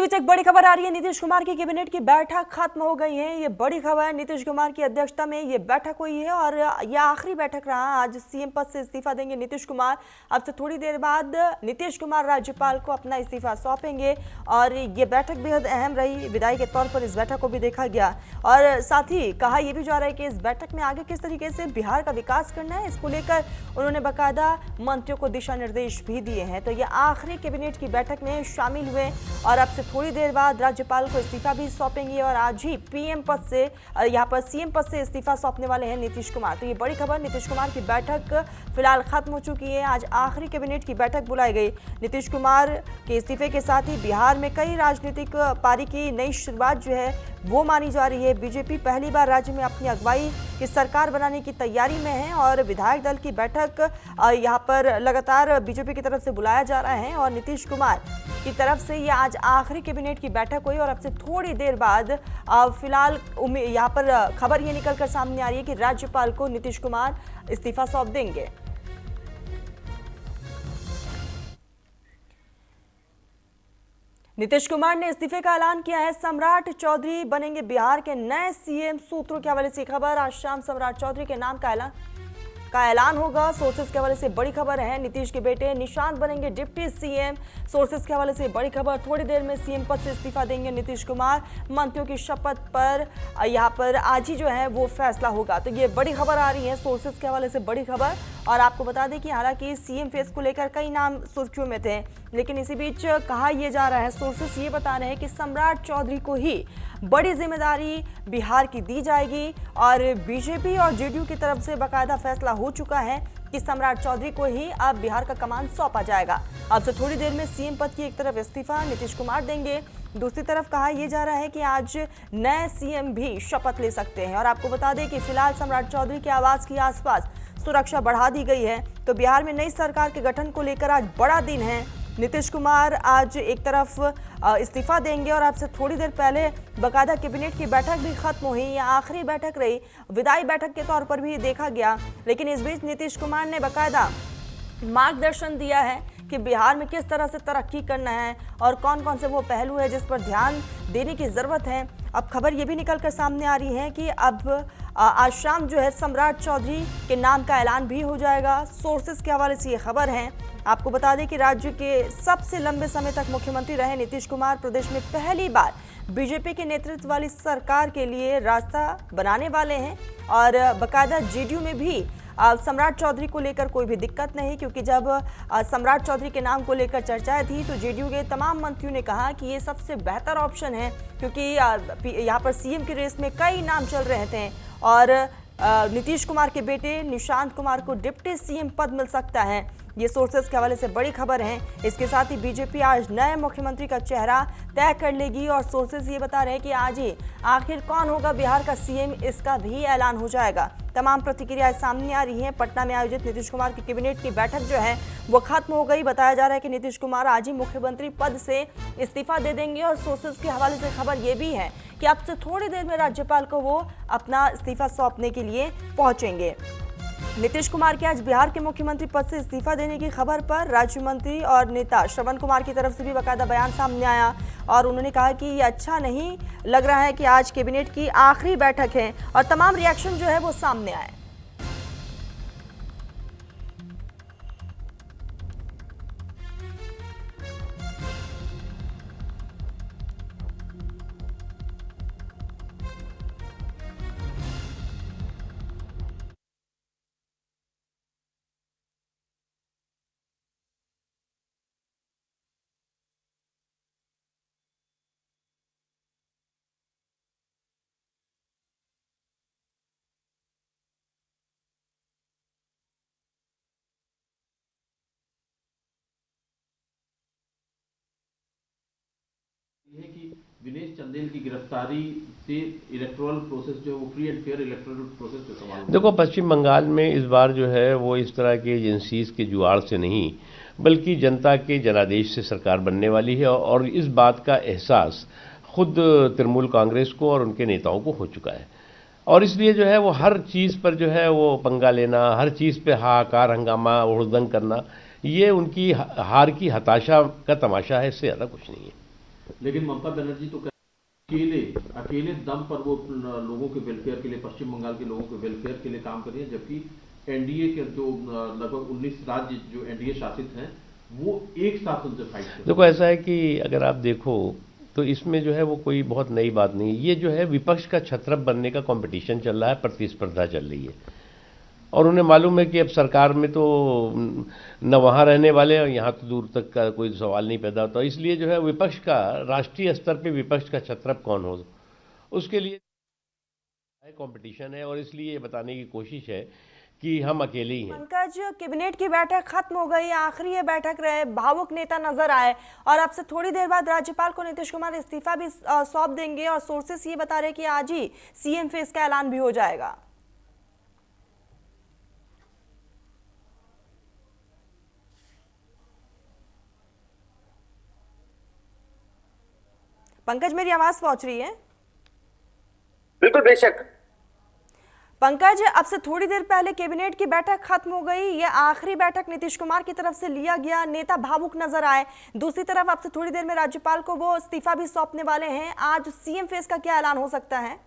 बीच एक बड़ी खबर आ रही है। नीतीश कुमार की कैबिनेट की बैठक खत्म हो गई है। ये बड़ी खबर, नीतीश कुमार की अध्यक्षता में ये बैठक हुई है और यह आखिरी बैठक रहा। आज सीएम पद से इस्तीफा देंगे नीतीश कुमार। अब से थोड़ी देर बाद नीतीश कुमार राज्यपाल को अपना इस्तीफा सौंपेंगे और ये बैठक बेहद अहम रही। विदाई के तौर पर इस बैठक को भी देखा गया और साथ ही कहा यह भी जा रहा है कि इस बैठक में आगे किस तरीके से बिहार का विकास करना है, इसको लेकर उन्होंने बाकायदा मंत्रियों को दिशा निर्देश भी दिए हैं। तो ये आखिरी कैबिनेट की बैठक में शामिल हुए और अब से थोड़ी देर बाद राज्यपाल को इस्तीफा भी सौंपेंगे और आज ही पीएम पद से यहाँ पर सीएम पद से इस्तीफा सौंपने वाले हैं नीतीश कुमार। तो ये बड़ी खबर, नीतीश कुमार की बैठक फिलहाल खत्म हो चुकी है। आज आखिरी कैबिनेट की बैठक बुलाई गई। नीतीश कुमार के इस्तीफे के साथ ही बिहार में कई राजनीतिक पारी की नई शुरुआत जो है वो मानी जा रही है। बीजेपी पहली बार राज्य में अपनी अगुवाई की सरकार बनाने की तैयारी में है और विधायक दल की बैठक यहाँ पर लगातार बीजेपी की तरफ से बुलाया जा रहा है और नीतीश कुमार की तरफ से ये आज आखिरी कैबिनेट की बैठक हुई और अब से थोड़ी देर बाद फिलहाल यहाँ पर खबर ये निकलकर सामने आ रही है कि राज्यपाल को नीतीश कुमार इस्तीफा सौंप देंगे। नीतीश कुमार ने इस्तीफे का ऐलान किया है। सम्राट चौधरी बनेंगे बिहार के नए सीएम। सूत्रों के हवाले से खबर, आज शाम सम्राट चौधरी के नाम का ऐलान होगा। सोर्सेस के हवाले से बड़ी खबर है। नीतीश के बेटे निशांत बनेंगे डिप्टी सीएम। सोर्सेस के हवाले से बड़ी खबर, थोड़ी देर में सीएम पद से इस्तीफा देंगे नीतीश कुमार। मंत्रियों की शपथ पर यहाँ पर आज ही जो है वो फैसला होगा। तो ये बड़ी खबर आ रही है सोर्सेस के हवाले से बड़ी खबर। और आपको बता दें कि हालांकि सीएम फेस को लेकर कई नाम सुर्खियों में थे, लेकिन इसी बीच कहा यह जा रहा है, सोर्सेस ये बता रहे हैं कि सम्राट चौधरी को ही बड़ी जिम्मेदारी बिहार की दी जाएगी और बीजेपी और जेडीयू की तरफ से बाकायदा फैसला हो चुका है कि सम्राट चौधरी को ही अब बिहार का कमान सौंपा जाएगा। अब से थोड़ी देर में सीएम पद की एक तरफ इस्तीफा नीतीश कुमार देंगे, दूसरी तरफ कहा यह जा रहा है कि आज नए सीएम भी शपथ ले सकते हैं। और आपको बता दें कि फिलहाल सम्राट चौधरी के आवास के आसपास सुरक्षा बढ़ा दी गई है। तो बिहार में नई सरकार के गठन को लेकर आज बड़ा दिन है। नीतीश कुमार आज एक तरफ इस्तीफा देंगे और आपसे थोड़ी देर पहले बाकायदा कैबिनेट की बैठक भी खत्म हुई। यह आखिरी बैठक रही, विदाई बैठक के तौर पर भी देखा गया। लेकिन इस बीच नीतीश कुमार ने बाकायदा मार्गदर्शन दिया है कि बिहार में किस तरह से तरक्की करना है और कौन कौन से वो पहलू है जिस पर ध्यान देने की ज़रूरत है। अब खबर ये भी निकल कर सामने आ रही है कि अब आज शाम जो है सम्राट चौधरी के नाम का ऐलान भी हो जाएगा। सोर्सेस के हवाले से ये खबर है। आपको बता दें कि राज्य के सबसे लंबे समय तक मुख्यमंत्री रहे नीतीश कुमार प्रदेश में पहली बार बीजेपी के नेतृत्व वाली सरकार के लिए रास्ता बनाने वाले हैं और बाकायदा जेडीयू में भी सम्राट चौधरी को लेकर कोई भी दिक्कत नहीं, क्योंकि जब सम्राट चौधरी के नाम को लेकर चर्चाएं थी तो जेडीयू के तमाम मंत्रियों ने कहा कि ये सबसे बेहतर ऑप्शन है, क्योंकि यहाँ पर सीएम की रेस में कई नाम चल रहे थे और नीतीश कुमार के बेटे निशांत कुमार को डिप्टी सीएम पद मिल सकता है। ये सोर्सेस के हवाले से बड़ी खबर है। इसके साथ ही बीजेपी आज नए मुख्यमंत्री का चेहरा तय कर लेगी और सोर्सेस ये बता रहे हैं कि आज ही आखिर कौन होगा बिहार का सीएम, इसका भी ऐलान हो जाएगा। तमाम प्रतिक्रियाएं सामने आ रही हैं। पटना में आयोजित नीतीश कुमार की कैबिनेट की बैठक जो है वो खत्म हो गई। बताया जा रहा है कि नीतीश कुमार आज ही मुख्यमंत्री पद से इस्तीफा दे देंगे और सोर्सेस के हवाले से खबर ये भी है कि अब से थोड़ी देर में राज्यपाल को वो अपना इस्तीफा सौंपने के लिए पहुंचेंगे। नीतीश कुमार के आज बिहार के मुख्यमंत्री पद से इस्तीफा देने की खबर पर राज्य मंत्री और नेता श्रवण कुमार की तरफ से भी बाकायदा बयान सामने आया और उन्होंने कहा कि ये अच्छा नहीं लग रहा है कि आज कैबिनेट की आखिरी बैठक है और तमाम रिएक्शन जो है वो सामने आए। है कि दिनेश चंदेल की गिरफ्तारी से इलेक्टोरल प्रोसेस जो है वो free and fair electoral process पे सवाल। देखो, पश्चिम बंगाल में इस बार जो है वो इस तरह के एजेंसीज के जुआड़ से नहीं बल्कि जनता के जनादेश से सरकार बनने वाली है और इस बात का एहसास खुद तृणमूल कांग्रेस को और उनके नेताओं को हो चुका है और इसलिए जो है वो हर चीज़ पर जो है वो पंगा लेना, हर चीज़ पे हाहाकार हंगामा हुड़दंग करना, ये उनकी हार की हताशा का तमाशा है, इससे ज़्यादा कुछ नहीं है। लेकिन ममता बनर्जी तो अकेले दम पर वो लोगों के वेलफेयर के लिए, पश्चिम बंगाल के लोगों के वेलफेयर के लिए काम कर रही है, जबकि एनडीए के जो लगभग 19 राज्य जो एनडीए शासित हैं वो एक साथ उनसे फाइट कर रहे हैं। देखो ऐसा है कि अगर आप देखो तो इसमें जो है वो कोई बहुत नई बात नहीं है। ये जो है विपक्ष का छत्रप बनने का कंपटीशन चल रहा है, प्रतिस्पर्धा चल रही है, और उन्हें मालूम है कि अब सरकार में तो न वहाँ रहने वाले और यहाँ तो दूर तक का कोई सवाल नहीं पैदा होता। इसलिए जो है विपक्ष का, राष्ट्रीय स्तर पे विपक्ष का छत्रप कौन हो, उसके लिए कंपटीशन है, और इसलिए ये बताने की कोशिश है कि हम अकेले ही हैं। पंकज, कैबिनेट की बैठक खत्म हो गई, आखिरी ये बैठक रहे, भावुक नेता नजर आए, और अब से थोड़ी देर बाद राज्यपाल को नीतीश कुमार इस्तीफा भी सौंप देंगे, और सोर्सेस ये बता रहे कि आज ही सीएम फेस का ऐलान भी हो जाएगा। पंकज, मेरी आवाज पहुंच रही है? बिल्कुल, बेशक। पंकज, अब से थोड़ी देर पहले कैबिनेट की बैठक खत्म हो गई, ये आखिरी बैठक नीतीश कुमार की तरफ से लिया गया, नेता भावुक नजर आए। दूसरी तरफ अब से थोड़ी देर में राज्यपाल को वो इस्तीफा भी सौंपने वाले हैं। आज सीएम फेस का क्या ऐलान हो सकता है?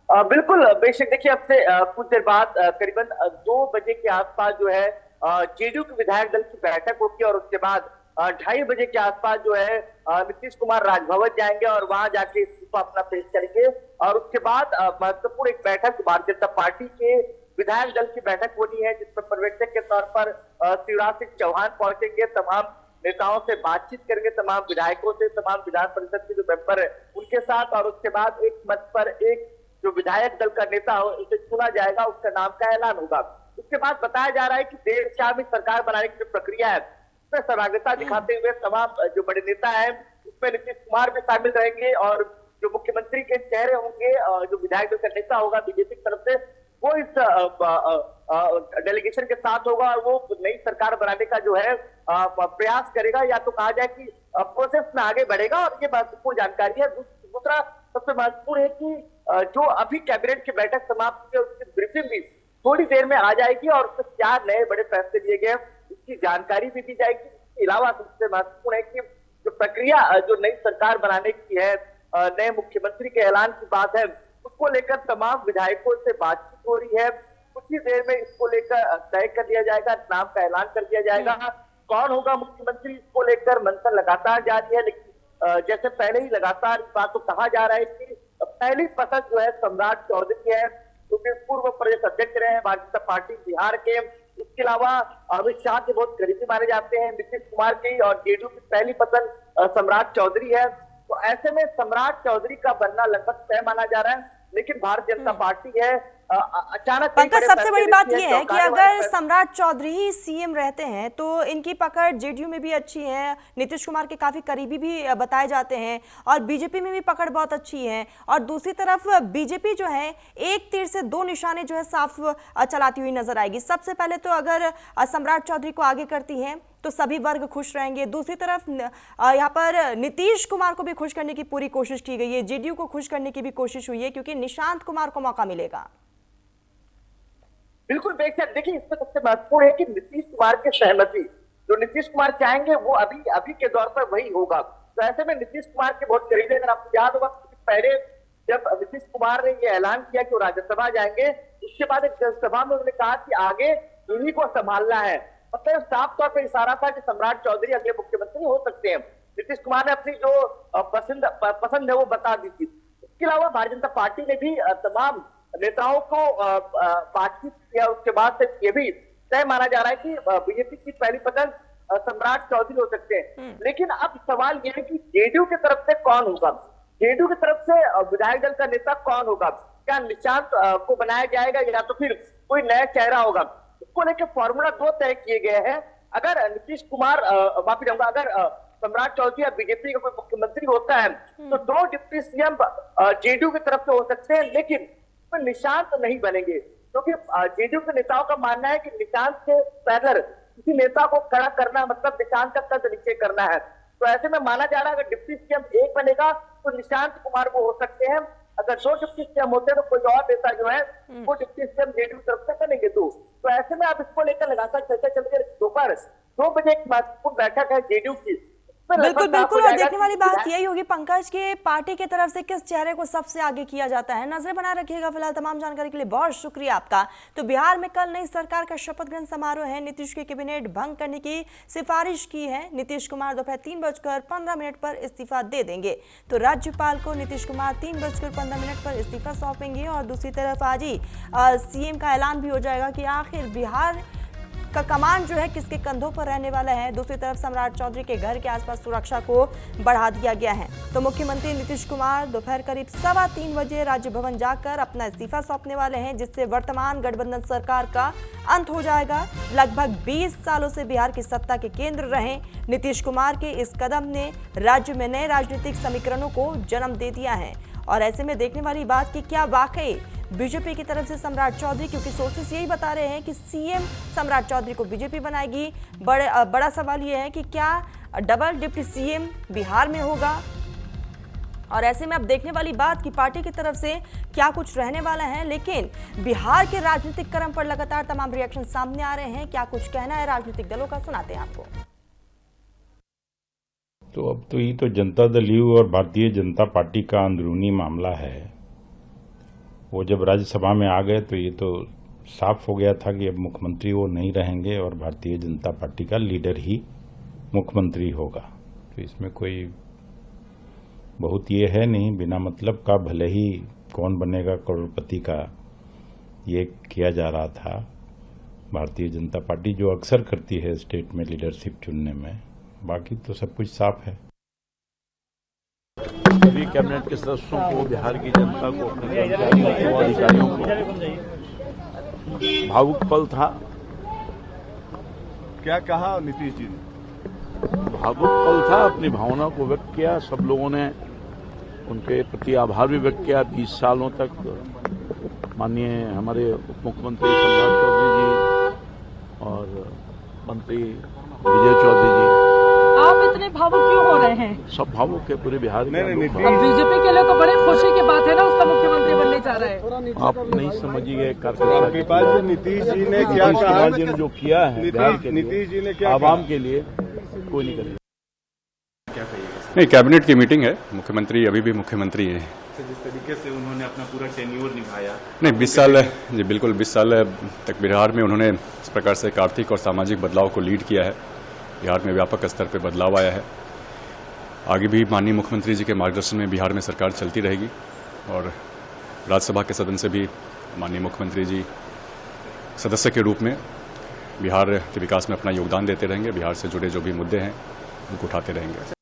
बिल्कुल, बेशक। देखिए, अब से कुछ देर बाद करीबन 2 बजे के आसपास जो है जेडीयू के विधायक दल की बैठक होगी, और उसके बाद 2:30 बजे के आसपास जो है नीतीश कुमार राजभवन जाएंगे और वहां जाके इस्तीफा अपना पेश करेंगे। और उसके बाद महत्वपूर्ण एक बैठक भारतीय जनता पार्टी के विधायक दल की बैठक होनी है, जिसमें पर्यवेक्षक के तौर पर शिवराज सिंह चौहान पहुंचेंगे, तमाम नेताओं से बातचीत करेंगे, तमाम विधायकों से, तमाम विधान परिषद के जो मेंबर है उनके साथ, और उसके बाद एक मंच पर एक जो विधायक दल का नेता हो उसे चुना जाएगा, उसका नाम का ऐलान होगा। उसके बाद बताया जा रहा है कि देर शाम में सरकार बनाने की जो प्रक्रिया है उसमें सहभागिता दिखाते हुए तमाम जो बड़े नेता हैं उसमें नीतीश कुमार भी शामिल रहेंगे, और जो मुख्यमंत्री के चेहरे होंगे, जो विधायक दल का नेता होगा बीजेपी की तरफ से, वो इस डेलीगेशन के साथ होगा, और वो नई सरकार बनाने का जो है प्रयास करेगा, या तो कहा जाए कि प्रोसेस में आगे बढ़ेगा। और ये महत्वपूर्ण जानकारी है। दूसरा सबसे महत्वपूर्ण है कि जो अभी कैबिनेट की बैठक समाप्त हुई है उसकी ब्रीफिंग भी थोड़ी देर में आ जाएगी, और उसमें क्या नए बड़े फैसले लिए गए उसकी जानकारी भी दी जाएगी। इसके अलावा सबसे महत्वपूर्ण है कि जो प्रक्रिया जो नई सरकार बनाने की है, नए मुख्यमंत्री के ऐलान की बात है, उसको लेकर तमाम विधायकों से बातचीत हो रही है। कुछ ही देर में इसको लेकर तय कर दिया जाएगा, नाम का ऐलान कर दिया जाएगा। कौन होगा मुख्यमंत्री, इसको लेकर मंथन लगातार जारी है, लेकिन जैसे पहले ही लगातार इस बात को कहा जा रहा है कि पहली पसंद जो है सम्राट चौधरी है, क्योंकि पूर्व प्रदेश अध्यक्ष रहे हैं भारतीय जनता पार्टी बिहार के। इसके अलावा अमित शाह के बहुत करीबी माने जाते हैं नीतीश कुमार की, और जेडीयू की पहली पसंद सम्राट चौधरी है। तो ऐसे में सम्राट चौधरी का बनना लगभग तय माना जा रहा है, लेकिन भारतीय जनता पार्टी है अचानक। पंकज, सबसे बड़ी बात यह है कि अगर सम्राट चौधरी ही सीएम रहते हैं तो इनकी पकड़ जेडीयू में भी अच्छी है, नीतीश कुमार के काफी करीबी भी बताए जाते हैं, और बीजेपी में भी पकड़ बहुत अच्छी है। और दूसरी तरफ बीजेपी जो है एक तीर से 2 निशाने जो है साफ चलाती हुई नजर आएगी। सबसे पहले तो अगर सम्राट चौधरी को आगे करती है तो सभी वर्ग खुश रहेंगे। दूसरी तरफ यहाँ पर नीतीश कुमार को भी खुश करने की पूरी कोशिश की गई है, जेडीयू को खुश करने की भी कोशिश हुई है, क्योंकि निशांत कुमार को मौका मिलेगा। बिल्कुल, बेशक। देखिए, इसमें सबसे महत्वपूर्ण है कि नीतीश कुमार की सहमति, जो नीतीश कुमार चाहेंगे वो अभी के दौर पर वही होगा। तो ऐसे में नीतीश कुमार के बहुत करीब, अगर आपको याद होगा पहले जब नीतीश कुमार ने ये ऐलान किया कि वो राज्यसभा जाएंगे, उसके बाद एक जनसभा में उन्होंने कहा कि आगे इन्हीं को संभालना है। मतलब साफ तौर पर इशारा था कि सम्राट चौधरी अगले मुख्यमंत्री हो सकते हैं। नीतीश कुमार ने अपनी जो पसंद है वो बता दी थी। इसके अलावा भारतीय जनता पार्टी ने भी तमाम नेताओं को बातचीत किया, उसके बाद से ये भी तय माना जा रहा है कि बीजेपी की पहली पसंद सम्राट चौधरी हो सकते हैं। लेकिन अब सवाल यह है कि जेडीयू की तरफ से कौन होगा, जेडीयू की तरफ से विधायक दल का नेता कौन होगा, क्या निशांत को बनाया जाएगा या तो फिर कोई नया चेहरा होगा। इसको लेकर फॉर्मूला 2 तय किए गए हैं। अगर नीतीश कुमार माफी चाहूंगा, अगर सम्राट चौधरी या बीजेपी का कोई मुख्यमंत्री होता है तो 2 डिप्टी सीएम जेडीयू की तरफ से हो सकते हैं, लेकिन निशांत नहीं बनेंगे, क्योंकि जेडीयू के नेताओं का मानना है कि निशांत से पैदल किसी नेता को खड़ा करना मतलब निशांत का कद नीचे करना है। तो ऐसे में माना जा रहा है अगर डिप्टी सीएम एक बनेगा तो निशांत कुमार वो हो सकते हैं, अगर 2 डिप्टी सीएम होते हैं तो कोई और नेता जो है वो डिप्टी सीएम जेडीयू की तरफ से बनेंगे। तो ऐसे में आप इसको लेकर लगातार चर्चा चल रही है। दोपहर 2 बजे एक महत्वपूर्ण बैठक है जेडीयू की, बिल्कुल बिल्कुल। और देखने वाली बात यही होगी पंकज की पार्टी की तरफ से किस चेहरे को सबसे आगे किया जाता है। नजरें बनाए रखिएगा। फिलहाल तमाम जानकारी के लिए बहुत शुक्रिया आपका। तो बिहार में कल नई सरकार का शपथ ग्रहण समारोह है। नीतीश की कैबिनेट भंग करने की सिफारिश की है। नीतीश कुमार दोपहर 3:15 पर इस्तीफा दे देंगे। तो राज्यपाल को नीतीश कुमार 3:15 पर इस्तीफा सौंपेंगे। और दूसरी तरफ आज ही सीएम का ऐलान भी हो जाएगा कि आखिर बिहार का कमान जो है किसके कंधों पर रहने वाला है। दूसरी तरफ सम्राट चौधरी के घर के आसपास सुरक्षा को बढ़ा दिया गया है। तो मुख्यमंत्री नीतीश कुमार दोपहर करीब 3:15 बजे राज्य भवन जाकर अपना इस्तीफा सौंपने वाले हैं, जिससे वर्तमान गठबंधन सरकार का अंत हो जाएगा। लगभग 20 सालों से बिहार की सत्ता के केंद्र रहे नीतीश कुमार के इस कदम ने राज्य में नए राजनीतिक समीकरणों को जन्म दे दिया है। और ऐसे में देखने वाली बात कि क्या वाकई बीजेपी की तरफ से सम्राट चौधरी, क्योंकि सोर्सेस यही बता रहे हैं कि सीएम सम्राट चौधरी को बीजेपी बनाएगी। बड़ा सवाल यह है कि क्या डबल डिप्टी सीएम बिहार में होगा। और ऐसे में अब देखने वाली बात कि पार्टी की तरफ से क्या कुछ रहने वाला है। लेकिन बिहार के राजनीतिक क्रम पर लगातार तमाम रिएक्शन सामने आ रहे हैं। क्या कुछ कहना है राजनीतिक दलों का, सुनाते हैं आपको। तो अब तो ये तो जनता दल यू और भारतीय जनता पार्टी का अंदरूनी मामला है। वो जब राज्यसभा में आ गए तो ये तो साफ हो गया था कि अब मुख्यमंत्री वो नहीं रहेंगे और भारतीय जनता पार्टी का लीडर ही मुख्यमंत्री होगा। तो इसमें कोई बहुत ये है नहीं, बिना मतलब का भले ही कौन बनेगा करोड़पति का ये किया जा रहा था। भारतीय जनता पार्टी जो अक्सर करती है स्टेट में लीडरशिप चुनने में, बाकी तो सब कुछ साफ है। सभी कैबिनेट के सदस्यों को, बिहार की जनता को, अपने कर्मचारियों को, अधिकारियों को भावुक पल था। क्या कहा नीतीश जी ने? भावुक पल था, अपनी भावना को व्यक्त किया। सब लोगों ने उनके प्रति आभार भी व्यक्त किया। 20 सालों तक माननीय हमारे उप मुख्यमंत्री सम्राट चौधरी जी और मंत्री विजय चौधरी जी। आप इतने भावुक क्यों हो रहे हैं? सब भावुक है पूरे बिहार में। अब बीजेपी के लिए तो बड़े खुशी की बात है ना, उसका मुख्यमंत्री बनने जा रहा है। आप नहीं समझिए आपके पास नीतीश जी ने क्या कहा, जो किया है बिहार के नीतीश जी ने लिए, क्या आवाम के लिए कोई नहीं करेगा। नहीं, कैबिनेट की मीटिंग है। मुख्यमंत्री अभी भी मुख्यमंत्री हैं। जिस तरीके से उन्होंने अपना पूरा टेन्योर निभाया, नहीं 20 साल जी, बिल्कुल 20 साल तक बिहार में उन्होंने इस प्रकार से एक आर्थिक और सामाजिक बदलाव को लीड किया है। बिहार में व्यापक स्तर पर बदलाव आया है। आगे भी माननीय मुख्यमंत्री जी के मार्गदर्शन में बिहार में सरकार चलती रहेगी और राज्यसभा के सदन से भी माननीय मुख्यमंत्री जी सदस्य के रूप में बिहार के विकास में अपना योगदान देते रहेंगे। बिहार से जुड़े जो भी मुद्दे हैं उनको उठाते रहेंगे।